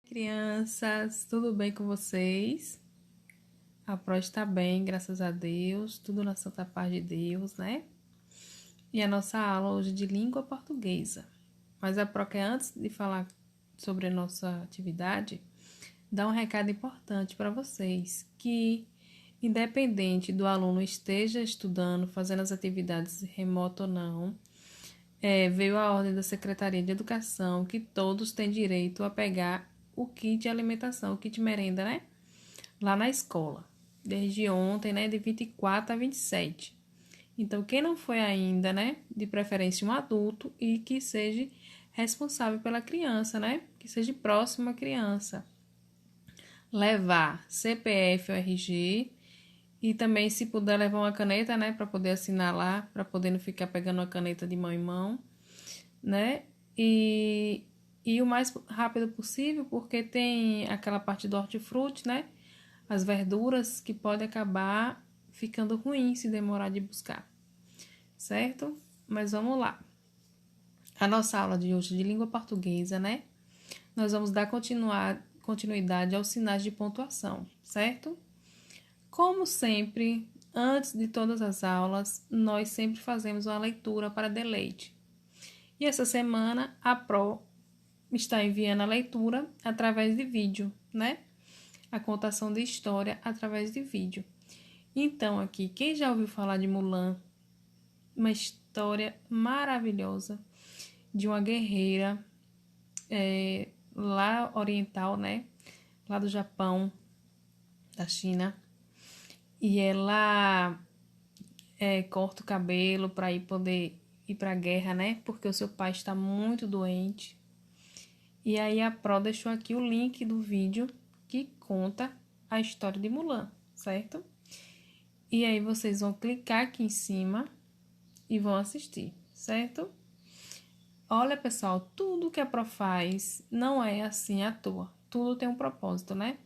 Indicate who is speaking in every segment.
Speaker 1: Crianças, tudo bem com vocês? A Pro está bem, graças a Deus, tudo na santa paz de Deus, né? E a nossa aula hoje de língua portuguesa. Mas a Pro quer, antes de falar sobre a nossa atividade, dar um recado importante para vocês, que independente do aluno esteja estudando, fazendo as atividades remoto ou não, veio a ordem da Secretaria de Educação que todos têm direito a pegar o kit de alimentação, o kit merenda, né? Lá na escola, desde ontem, né? De 24 a 27. Então, quem não foi ainda, né? De preferência um adulto e que seja responsável pela criança, né? Que seja próximo à criança. Levar CPF ou RG e também, se puder, levar uma caneta, né? Para poder assinar lá, para poder não ficar pegando uma caneta de mão em mão, né? E o mais rápido possível, porque tem aquela parte do hortifruti, né? As verduras que pode acabar ficando ruim se demorar de buscar, certo? Mas vamos lá. A nossa aula de hoje de língua portuguesa, né? Nós vamos dar continuidade aos sinais de pontuação, certo? Como sempre, antes de todas as aulas, nós sempre fazemos uma leitura para deleite. E essa semana a Pro está enviando a leitura através de vídeo, né? A contação de história através de vídeo. Então, aqui, quem já ouviu falar de Mulan? Uma história maravilhosa de uma guerreira lá oriental, né? Lá do Japão, da China. E ela corta o cabelo para poder ir para a guerra, né? Porque o seu pai está muito doente. E aí a Pro deixou aqui o link do vídeo que conta a história de Mulan, certo? E aí vocês vão clicar aqui em cima e vão assistir, certo? Olha, pessoal, tudo que a Pro faz não é assim à toa. Tudo tem um propósito, né?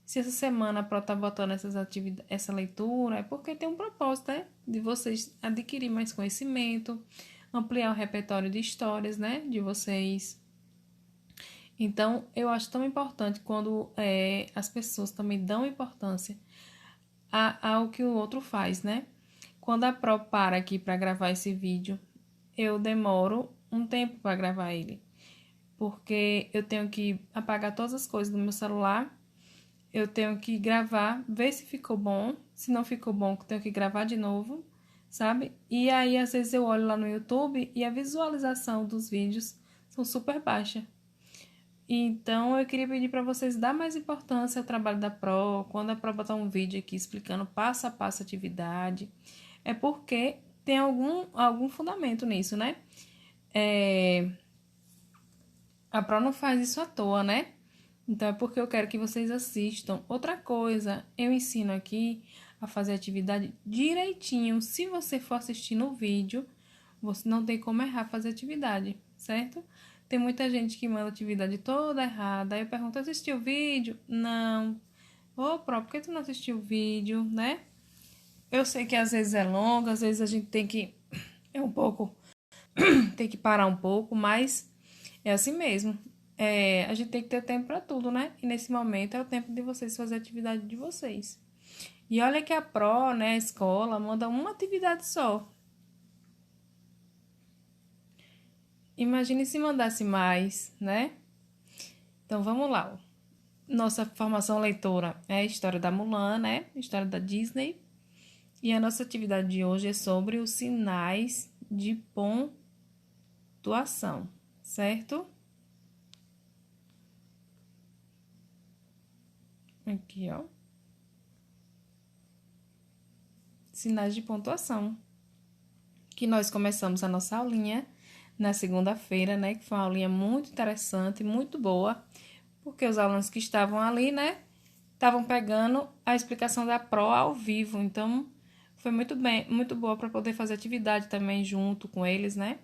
Speaker 1: Se essa semana a Pro tá botando essa leitura, é porque tem um propósito, né? De vocês adquirir mais conhecimento, ampliar o repertório de histórias, né? De vocês. Então, eu acho tão importante quando as pessoas também dão importância ao que o outro faz, né? Quando a Pro para aqui para gravar esse vídeo, eu demoro um tempo para gravar ele, porque eu tenho que apagar todas as coisas do meu celular, eu tenho que gravar, ver se ficou bom, se não ficou bom, eu tenho que gravar de novo, sabe? E aí, às vezes, eu olho lá no YouTube e a visualização dos vídeos são super baixa. Então, eu queria pedir para vocês dar mais importância ao trabalho da Pro. Quando a Pro botar um vídeo aqui explicando passo a passo a atividade, é porque tem algum fundamento nisso, né? A Pro não faz isso à toa, né? Então, é porque eu quero que vocês assistam. Outra coisa, eu ensino aqui a fazer a atividade direitinho. Se você for assistir no vídeo, você não tem como errar fazer atividade, certo? Tem muita gente que manda atividade toda errada. Aí eu pergunto, assistiu o vídeo? Não. Ô, Pro, por que tu não assistiu o vídeo, né? Eu sei que às vezes é longo, às vezes a gente tem que... tem que parar um pouco, mas é assim mesmo. A gente tem que ter tempo para tudo, né? E nesse momento é o tempo de vocês fazer a atividade de vocês. E olha que a Pro, né, a escola, manda uma atividade só. Imagine se mandasse mais, né? Então vamos lá. Nossa formação leitora é a história da Mulan, né? História da Disney. E a nossa atividade de hoje é sobre os sinais de pontuação, certo? Aqui, ó. Sinais de pontuação. Que nós começamos a nossa aulinha na segunda-feira, né? Que foi uma aulinha muito interessante, muito boa, porque os alunos que estavam ali, né? Estavam pegando a explicação da Pro ao vivo, então foi muito boa para poder fazer atividade também junto com eles, né?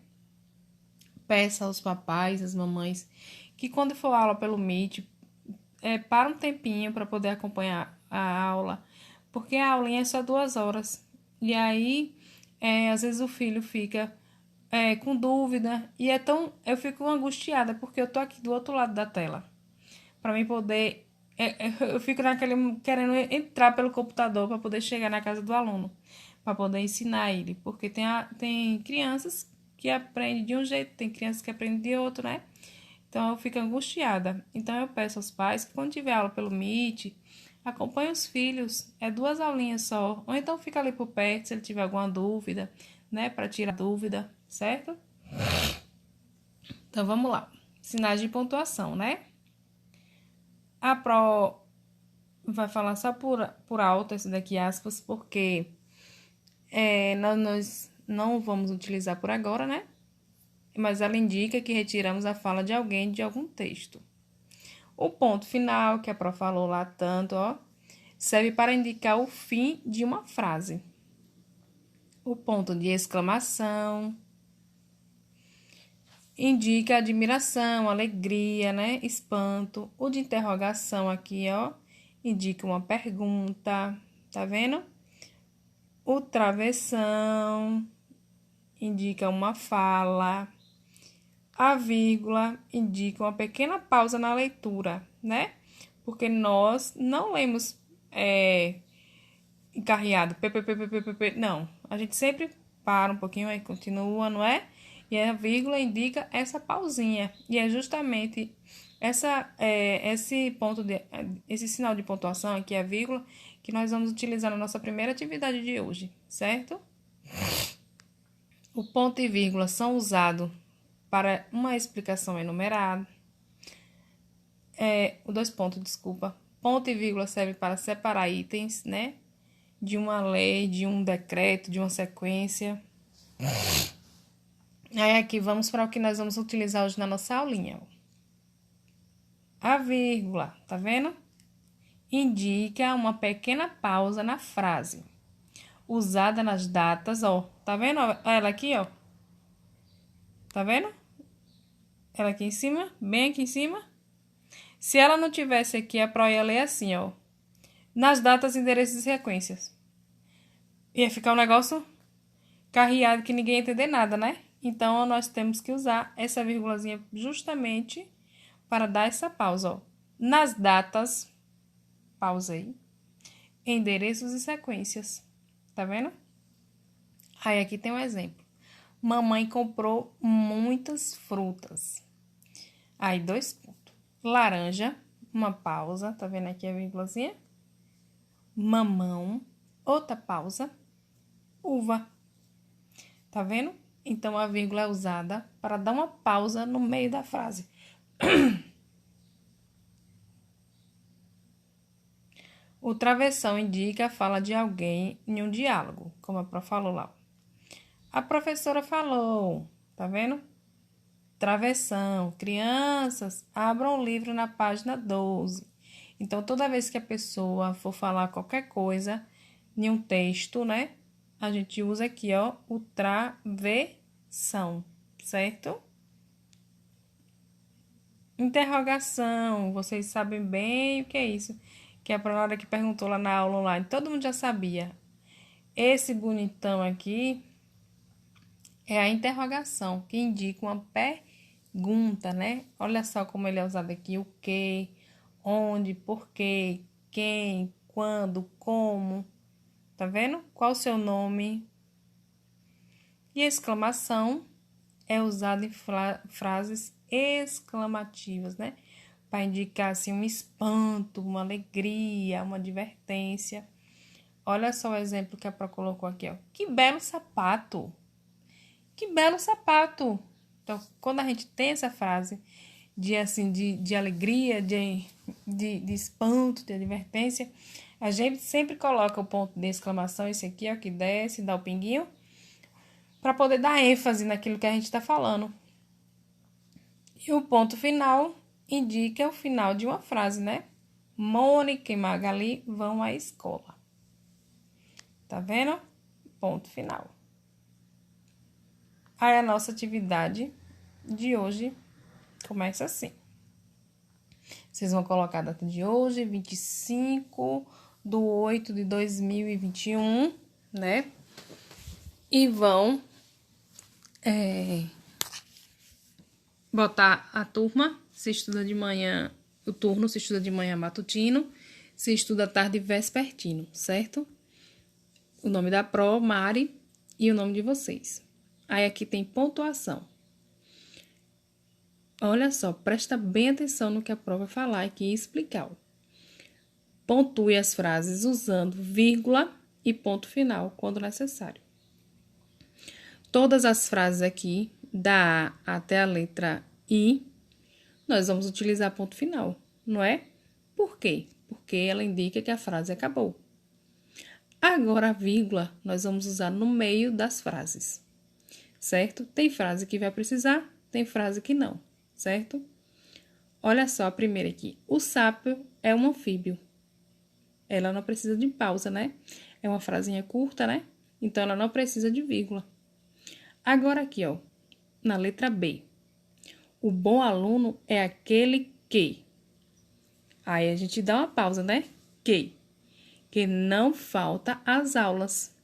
Speaker 1: Peça aos papais, às mamães, que quando for aula pelo Meet, para um tempinho para poder acompanhar a aula, porque a aulinha é só 2 horas. E aí, às vezes o filho fica com dúvida, e eu fico angustiada, porque eu tô aqui do outro lado da tela. para mim poder... Eu fico naquele querendo entrar pelo computador para poder chegar na casa do aluno, para poder ensinar ele, porque tem crianças que aprendem de um jeito, tem crianças que aprendem de outro, né? Então eu fico angustiada. Então eu peço aos pais que quando tiver aula pelo Meet, acompanhe os filhos, é 2 aulinhas só, ou então fica ali por perto se ele tiver alguma dúvida, né, para tirar dúvida, certo? Então vamos lá. Sinais de pontuação, né? A Pro vai falar só por alto esse daqui, aspas, porque nós não vamos utilizar por agora, né? Mas ela indica que retiramos a fala de alguém de algum texto. O ponto final, que a Pro falou lá tanto, ó, serve para indicar o fim de uma frase. O ponto de exclamação indica admiração, alegria, né? Espanto. O de interrogação aqui, ó, indica uma pergunta, tá vendo? O travessão indica uma fala. A vírgula indica uma pequena pausa na leitura, né? Porque nós não lemos encarreado, não. A gente sempre para um pouquinho e continua, não é? E a vírgula indica essa pausinha. E é justamente esse sinal de pontuação aqui, a vírgula, que nós vamos utilizar na nossa primeira atividade de hoje, certo? O ponto e vírgula são usados para uma explicação enumerada. O 2 pontos, desculpa. Ponto e vírgula serve para separar itens, né? De uma lei, de um decreto, de uma sequência. Aí aqui vamos para o que nós vamos utilizar hoje na nossa aulinha. A vírgula, tá vendo? Indica uma pequena pausa na frase, usada nas datas, ó. Tá vendo ela aqui, ó? Tá vendo? Ela aqui em cima, bem aqui em cima. Se ela não tivesse aqui, a Pro ia ler assim, ó. Nas datas, endereços e sequências. Ia ficar um negócio carreado que ninguém ia entender nada, né? Então, nós temos que usar essa vírgulazinha justamente para dar essa pausa, ó. Nas datas, pausa aí, endereços e sequências. Tá vendo? Aí, aqui tem um exemplo. Mamãe comprou muitas frutas. Aí, 2 pontos. Laranja, uma pausa, tá vendo aqui a vírgulazinha? Mamão, outra pausa. Uva. Tá vendo? Então, a vírgula é usada para dar uma pausa no meio da frase. O travessão indica a fala de alguém em um diálogo, como a Pro falou lá. A professora falou, tá vendo? Travessão. Crianças, abram o livro na página 12. Então, toda vez que a pessoa for falar qualquer coisa em um texto, né? A gente usa aqui, ó, o travessão, certo? Interrogação. Vocês sabem bem o que é isso. Que a hora que perguntou lá na aula online, todo mundo já sabia. Esse bonitão aqui é a interrogação, que indica uma pergunta, né? Olha só como ele é usado aqui, o que, onde, porquê, quem, quando, como. Tá vendo? Qual o seu nome? E a exclamação é usada em frases exclamativas, né? Para indicar assim um espanto, uma alegria, uma advertência. Olha só o exemplo que a Pro colocou aqui, ó. Que belo sapato! Que belo sapato! Então, quando a gente tem essa frase de alegria, de espanto, de advertência, a gente sempre coloca o ponto de exclamação, esse aqui, ó, que desce, dá o pinguinho, para poder dar ênfase naquilo que a gente está falando. E o ponto final indica o final de uma frase, né? Mônica e Magali vão à escola. Tá vendo? Ponto final. Aí a nossa atividade de hoje começa assim. Vocês vão colocar a data de hoje, 25/8/2021, né? E vão botar a turma, se estuda de manhã, o turno, se estuda de manhã matutino, se estuda à tarde vespertino, certo? O nome da Pro, Mari, e o nome de vocês. Aí aqui tem pontuação. Olha só, presta bem atenção no que a Pro vai falar aqui e explicar. Pontue as frases usando vírgula e ponto final, quando necessário. Todas as frases aqui, da A até a letra I, nós vamos utilizar ponto final, não é? Por quê? Porque ela indica que a frase acabou. Agora, a vírgula, nós vamos usar no meio das frases, certo? Tem frase que vai precisar, tem frase que não, certo? Olha só a primeira aqui. O sapo é um anfíbio. Ela não precisa de pausa, né? É uma frasinha curta, né? Então, ela não precisa de vírgula. Agora aqui, ó, na letra B. O bom aluno é aquele que... Aí, a gente dá uma pausa, né? Que não falta às aulas.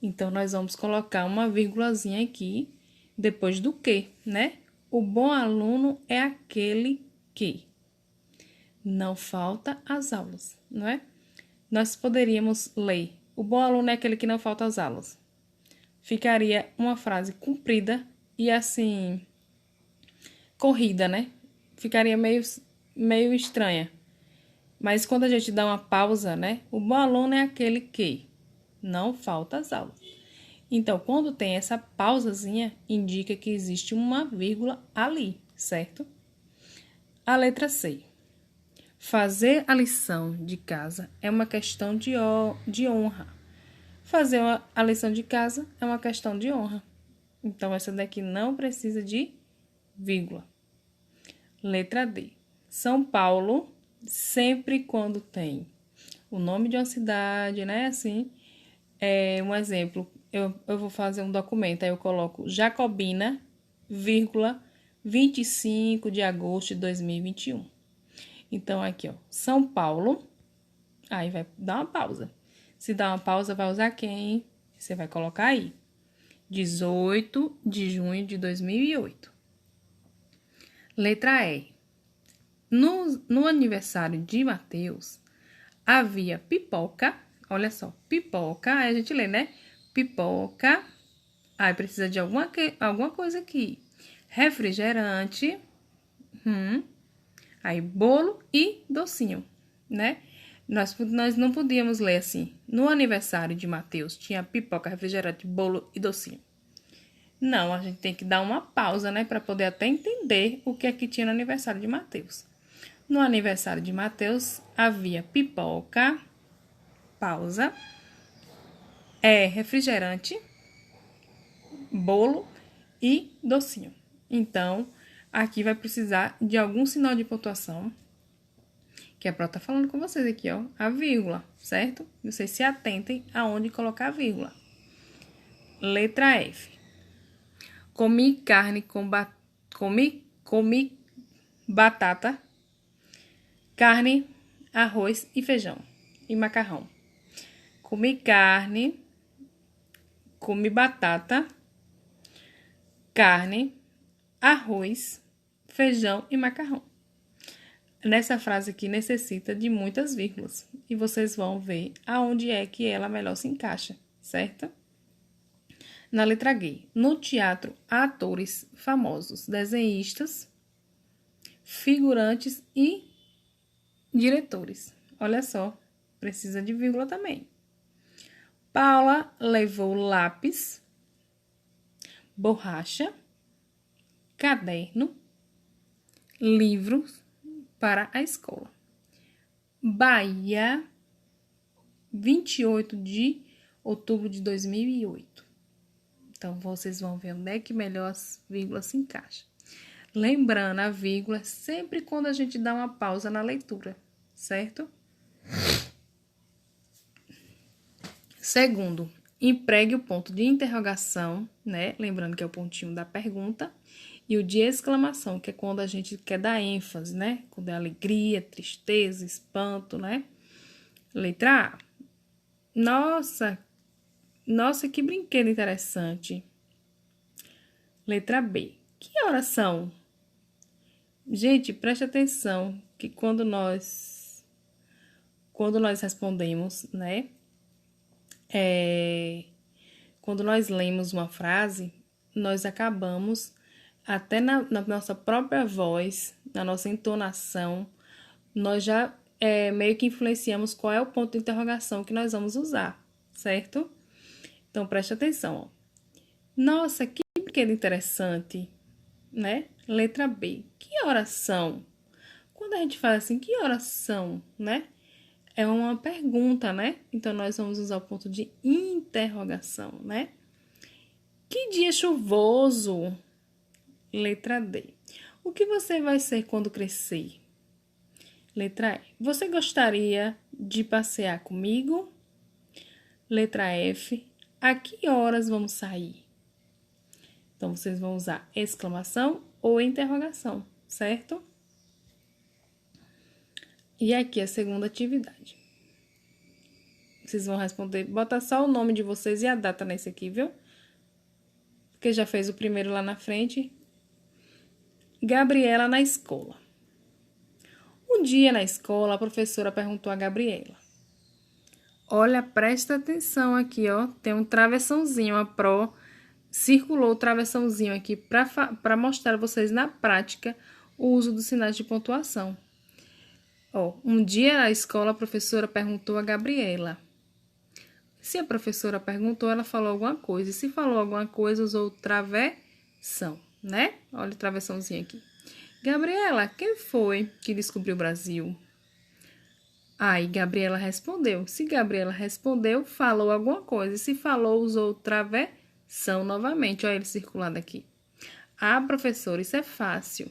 Speaker 1: Então, nós vamos colocar uma vírgulazinha aqui, depois do que, né? O bom aluno é aquele que não falta às aulas, não é? Nós poderíamos ler: o bom aluno é aquele que não falta às aulas. Ficaria uma frase comprida e assim, corrida, né? Ficaria meio estranha. Mas quando a gente dá uma pausa, né? O bom aluno é aquele que não falta às aulas. Então, quando tem essa pausazinha, indica que existe uma vírgula ali, certo? A letra C. Fazer a lição de casa é uma questão de honra. Fazer a lição de casa é uma questão de honra. Então, essa daqui não precisa de vírgula. Letra D. São Paulo, sempre quando tem o nome de uma cidade, né? Assim, um exemplo, eu vou fazer um documento, aí eu coloco Jacobina, vírgula, 25 de agosto de 2021. Então, aqui, ó, São Paulo, aí vai dar uma pausa. Se dá uma pausa, vai usar quem? Você vai colocar aí. 18 de junho de 2008. Letra E. No aniversário de Mateus, havia pipoca. Olha só, pipoca. Aí a gente lê, né? Pipoca. Aí precisa de alguma coisa aqui. Refrigerante. Aí bolo e docinho, né? Nós não podíamos ler assim. No aniversário de Mateus tinha pipoca, refrigerante, bolo e docinho. Não, a gente tem que dar uma pausa, né? Para poder até entender o que é que tinha no aniversário de Mateus. No aniversário de Mateus havia pipoca, pausa, refrigerante, bolo e docinho. Então, aqui vai precisar de algum sinal de pontuação, que a Pro tá falando com vocês aqui, ó, a vírgula, certo? Vocês se atentem aonde colocar a vírgula. Letra F. Comi carne comi batata, carne, arroz e feijão e macarrão. Comi carne, comi batata, carne, arroz, feijão e macarrão. Nessa frase aqui necessita de muitas vírgulas e vocês vão ver aonde é que ela melhor se encaixa, certo? Na letra G. No teatro, há atores famosos, desenhistas, figurantes e diretores. Olha só, precisa de vírgula também. Paula levou lápis, borracha, caderno, livros para a escola. Bahia, 28 de outubro de 2008. Então, vocês vão ver onde é que melhor as vírgulas se encaixam. Lembrando, a vírgula é sempre quando a gente dá uma pausa na leitura, certo? Segundo, empregue o ponto de interrogação, né? Lembrando que é o pontinho da pergunta. E o de exclamação, que é quando a gente quer dar ênfase, né? Quando é alegria, tristeza, espanto, né? Letra A. Nossa, que brinquedo interessante. Letra B. Que horas são? Gente, preste atenção que quando nós respondemos, né? Quando nós lemos uma frase, nós acabamos, até na nossa própria voz, na nossa entonação, nós já meio que influenciamos qual é o ponto de interrogação que nós vamos usar, certo? Então, preste atenção, ó. Nossa, que brinquedo interessante, né? Letra B. Que horas são? Quando a gente fala assim, que horas são, né? É uma pergunta, né? Então, nós vamos usar o ponto de interrogação, né? Que dia chuvoso? Letra D. O que você vai ser quando crescer? Letra E. Você gostaria de passear comigo? Letra F. A que horas vamos sair? Então, vocês vão usar exclamação ou interrogação, certo? E aqui a segunda atividade. Vocês vão responder, bota só o nome de vocês e a data nesse aqui, viu? Porque já fez o primeiro lá na frente. Gabriela na escola. Um dia na escola, a professora perguntou a Gabriela. Olha, presta atenção aqui, ó. Tem um travessãozinho, a Pro circulou o travessãozinho aqui para mostrar a vocês na prática o uso dos sinais de pontuação. Ó, um dia na escola, a professora perguntou a Gabriela. Se a professora perguntou, ela falou alguma coisa. E se falou alguma coisa, usou o travessão, né? Olha o travessãozinho aqui. Gabriela, quem foi que descobriu o Brasil? Aí, Gabriela respondeu. Se Gabriela respondeu, falou alguma coisa. E se falou, usou o travessão novamente. Olha ele circulando aqui. Ah, professora, isso é fácil.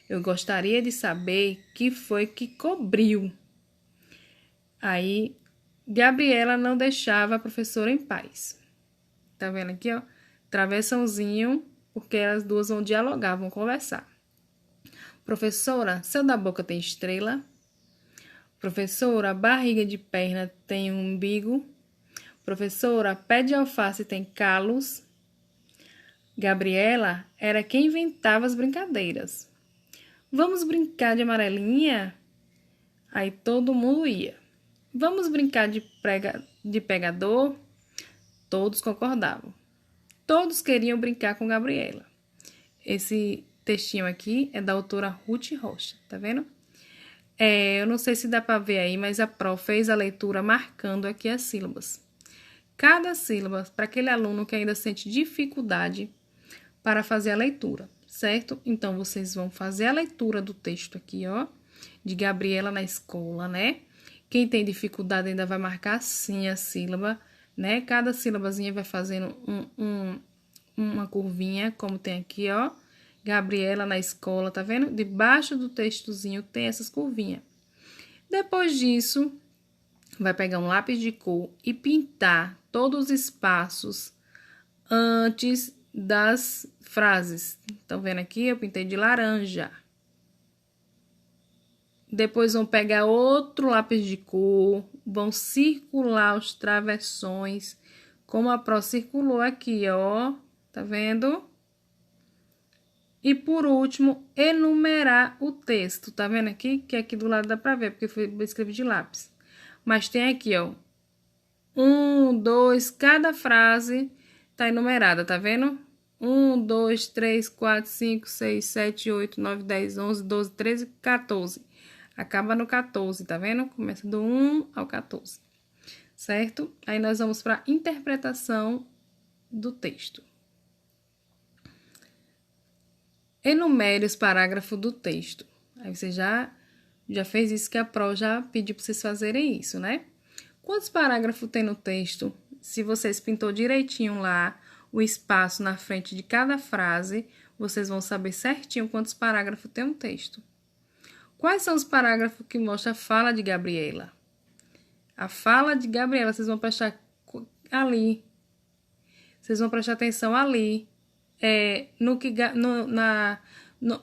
Speaker 1: Eu gostaria de saber que foi que cobriu. Aí, Gabriela não deixava a professora em paz. Tá vendo aqui, ó? Travessãozinho, porque as duas vão dialogar, vão conversar. Professora, céu da boca tem estrela? Professora, barriga de perna tem um umbigo? Professora, pé de alface tem calos? Gabriela era quem inventava as brincadeiras. Vamos brincar de amarelinha? Aí todo mundo ia. Vamos brincar de pegador? Todos concordavam. Todos queriam brincar com Gabriela. Esse textinho aqui é da autora Ruth Rocha, tá vendo? Eu não sei se dá para ver aí, mas a Pro fez a leitura marcando aqui as sílabas. Cada sílaba para aquele aluno que ainda sente dificuldade para fazer a leitura, certo? Então, vocês vão fazer a leitura do texto aqui, ó, de Gabriela na escola, né? Quem tem dificuldade ainda vai marcar assim a sílaba, né? Cada sílabazinha vai fazendo uma curvinha, como tem aqui, ó. Gabriela na escola, tá vendo? Debaixo do textozinho tem essas curvinhas. Depois disso, vai pegar um lápis de cor e pintar todos os espaços antes das frases. Estão vendo aqui? Eu pintei de laranja. Depois vão pegar outro lápis de cor, vão circular os travessões, como a Pro circulou aqui, ó. Tá vendo? E por último, enumerar o texto. Tá vendo aqui? Que aqui do lado dá pra ver, porque eu escrevi de lápis. Mas tem aqui, ó. 1, 2, cada frase tá enumerada, tá vendo? 1, 2, 3, 4, 5, 6, 7, 8, 9, 10, 11, 12, 13, 14. Acaba no 14, tá vendo? Começa do 1 ao 14, certo? Aí nós vamos para a interpretação do texto. Enumere os parágrafos do texto. Aí você já fez isso, que a Pro já pediu para vocês fazerem isso, né? Quantos parágrafos tem no texto? Se vocês pintou direitinho lá o espaço na frente de cada frase, vocês vão saber certinho quantos parágrafos tem um texto. Quais são os parágrafos que mostram a fala de Gabriela? A fala de Gabriela, vocês vão prestar ali. Vocês vão prestar atenção ali.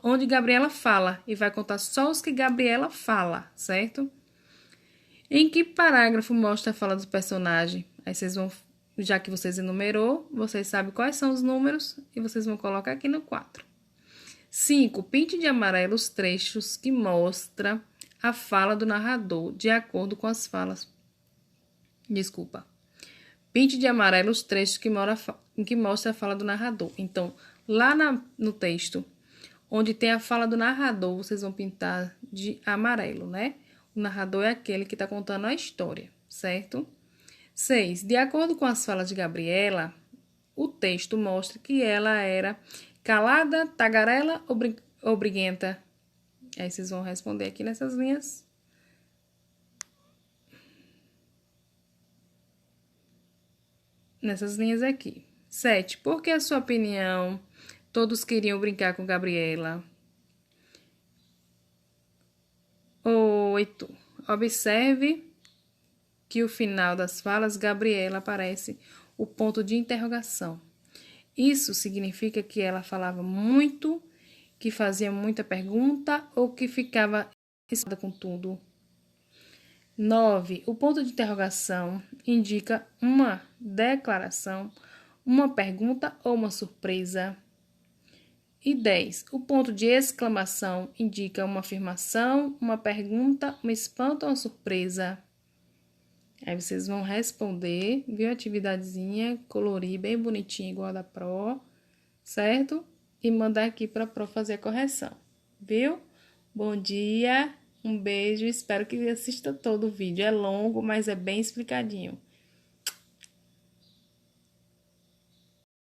Speaker 1: Onde Gabriela fala. E vai contar só os que Gabriela fala, certo? Em que parágrafo mostra a fala do personagem? Aí vocês vão, já que vocês enumerou, vocês sabem quais são os números e vocês vão colocar aqui no 4. 5. Pinte de amarelo os trechos que mostra a fala do narrador, de acordo com as falas. Desculpa. Pinte de amarelo os trechos que mostra a fala do narrador. Então, lá no texto, onde tem a fala do narrador, vocês vão pintar de amarelo, né? O narrador é aquele que está contando a história, certo? 6. De acordo com as falas de Gabriela, o texto mostra que ela era calada, tagarela ou briguenta. Aí vocês vão responder aqui nessas linhas. Nessas linhas aqui. 7. Por que a sua opinião? Todos queriam brincar com Gabriela. 8. Observe que o final das falas Gabriela aparece o ponto de interrogação. Isso significa que ela falava muito, que fazia muita pergunta ou que ficava excitada com tudo. 9. O ponto de interrogação indica uma declaração, uma pergunta ou uma surpresa. E 10. O ponto de exclamação indica uma afirmação, uma pergunta, um espanto ou uma surpresa. Aí vocês vão responder, viu? Atividadezinha, colorir bem bonitinha, igual a da Pro, certo? E mandar aqui para a Pro fazer a correção, viu? Bom dia, um beijo, espero que assista todo o vídeo. É longo, mas é bem explicadinho.